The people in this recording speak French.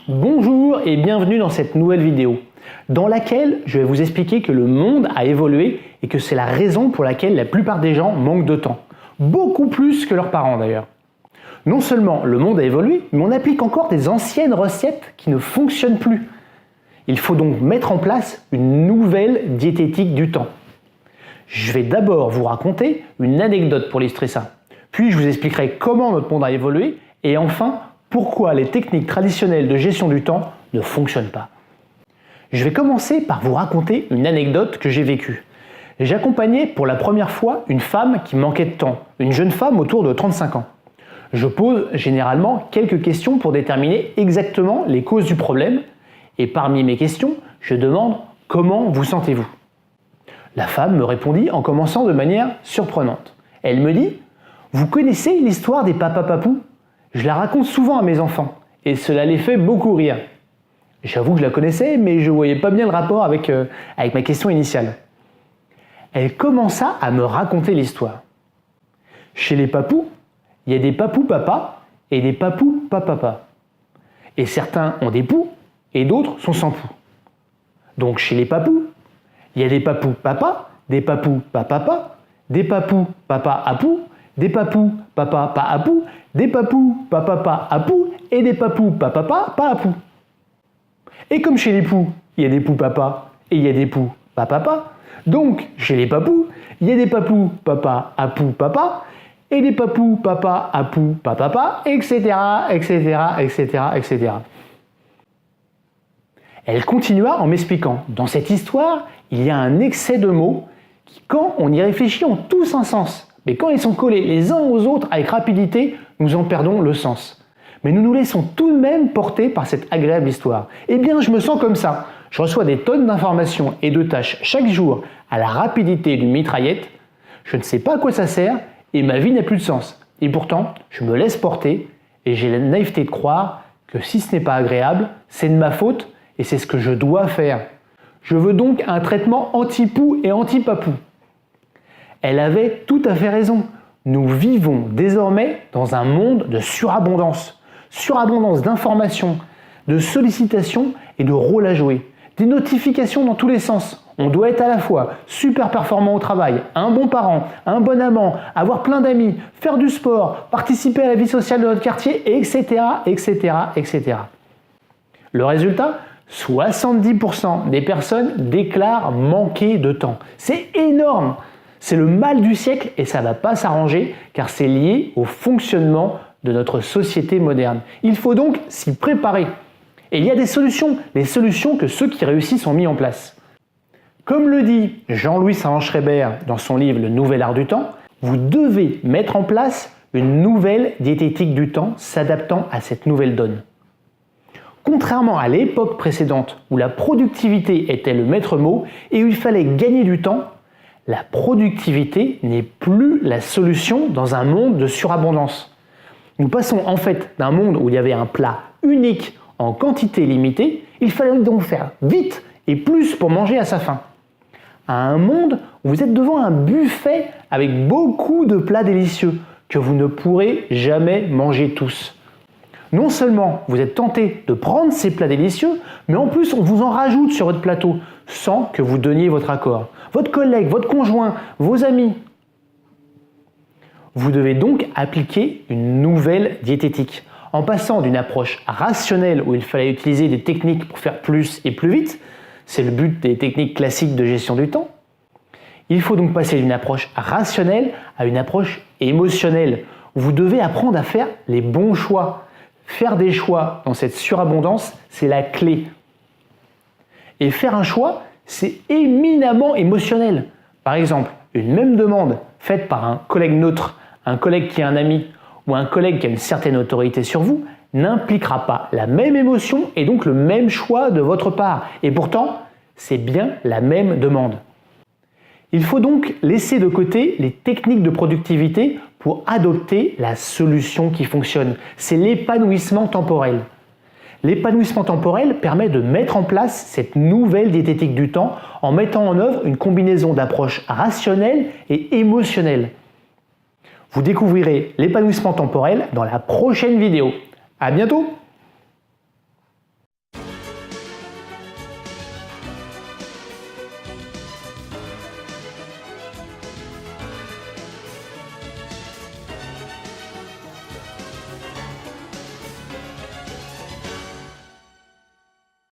Bonjour et bienvenue dans cette nouvelle vidéo dans laquelle je vais vous expliquer que le monde a évolué et que c'est la raison pour laquelle la plupart des gens manquent de temps. Beaucoup plus que leurs parents d'ailleurs. Non seulement le monde a évolué, mais on applique encore des anciennes recettes qui ne fonctionnent plus. Il faut donc mettre en place une nouvelle diététique du temps. Je vais d'abord vous raconter une anecdote pour illustrer ça. Puis je vous expliquerai comment notre monde a évolué et enfin pourquoi les techniques traditionnelles de gestion du temps ne fonctionnent pas. Je vais commencer par vous raconter une anecdote que j'ai vécue. J'accompagnais pour la première fois une femme qui manquait de temps, une jeune femme autour de 35 ans. Je pose généralement quelques questions pour déterminer exactement les causes du problème et parmi mes questions, je demande « Comment vous sentez-vous » La femme me répondit en commençant de manière surprenante. Elle me dit « Vous connaissez l'histoire des papa-papous ? Je la raconte souvent à mes enfants et cela les fait beaucoup rire. » J'avoue que je la connaissais, mais je ne voyais pas bien le rapport avec ma question initiale. Elle commença à me raconter l'histoire. Chez les papous, il y a des papous papa et des papous papa. Et certains ont des poux et d'autres sont sans poux. Donc chez les papous, il y a des papous papa, des papous papa, des papous papa à poux, des papous papa pas à poux, des papous papa pas à poux et des papous papa pas à poux. Et comme chez les poux, il y a des poux papa et il y a des poux papa, donc chez les papous, il y a des papous papa à poux papa et des papous papa à poux papa, etc., etc., etc., etc. Elle continua en m'expliquant, dans cette histoire, il y a un excès de mots qui, quand on y réfléchit, ont tous un sens. Mais quand ils sont collés les uns aux autres avec rapidité, nous en perdons le sens. Mais nous nous laissons tout de même porter par cette agréable histoire. Eh bien, je me sens comme ça. Je reçois des tonnes d'informations et de tâches chaque jour à la rapidité d'une mitraillette. Je ne sais pas à quoi ça sert et ma vie n'a plus de sens. Et pourtant, je me laisse porter et j'ai la naïveté de croire que si ce n'est pas agréable, c'est de ma faute et c'est ce que je dois faire. Je veux donc un traitement anti-poux et anti-papou. Elle avait tout à fait raison. Nous vivons désormais dans un monde de surabondance. Surabondance d'informations, de sollicitations et de rôles à jouer. Des notifications dans tous les sens. On doit être à la fois super performant au travail, un bon parent, un bon amant, avoir plein d'amis, faire du sport, participer à la vie sociale de notre quartier, etc., etc., etc. Le résultat ? 70% des personnes déclarent manquer de temps. C'est énorme! C'est le mal du siècle et ça ne va pas s'arranger car c'est lié au fonctionnement de notre société moderne. Il faut donc s'y préparer. Et il y a des solutions que ceux qui réussissent ont mis en place. Comme le dit Jean-Louis Savant-Schreiber dans son livre Le Nouvel Art du Temps, vous devez mettre en place une nouvelle diététique du temps s'adaptant à cette nouvelle donne. Contrairement à l'époque précédente où la productivité était le maître mot et où il fallait gagner du temps, la productivité n'est plus la solution dans un monde de surabondance. Nous passons en fait d'un monde où il y avait un plat unique en quantité limitée, il fallait donc faire vite et plus pour manger à sa faim, à un monde où vous êtes devant un buffet avec beaucoup de plats délicieux que vous ne pourrez jamais manger tous. Non seulement vous êtes tenté de prendre ces plats délicieux, mais en plus on vous en rajoute sur votre plateau sans que vous donniez votre accord. Votre collègue, votre conjoint, vos amis. Vous devez donc appliquer une nouvelle diététique. En passant d'une approche rationnelle où il fallait utiliser des techniques pour faire plus et plus vite, c'est le but des techniques classiques de gestion du temps. Il faut donc passer d'une approche rationnelle à une approche émotionnelle. Vous devez apprendre à faire les bons choix. Faire des choix dans cette surabondance, c'est la clé. Et faire un choix, c'est éminemment émotionnel. Par exemple, une même demande faite par un collègue neutre, un collègue qui est un ami ou un collègue qui a une certaine autorité sur vous n'impliquera pas la même émotion et donc le même choix de votre part. Et pourtant, c'est bien la même demande. Il faut donc laisser de côté les techniques de productivité pour adopter la solution qui fonctionne. C'est l'épanouissement temporel. L'épanouissement temporel permet de mettre en place cette nouvelle diététique du temps en mettant en œuvre une combinaison d'approches rationnelles et émotionnelles. Vous découvrirez l'épanouissement temporel dans la prochaine vidéo. À bientôt!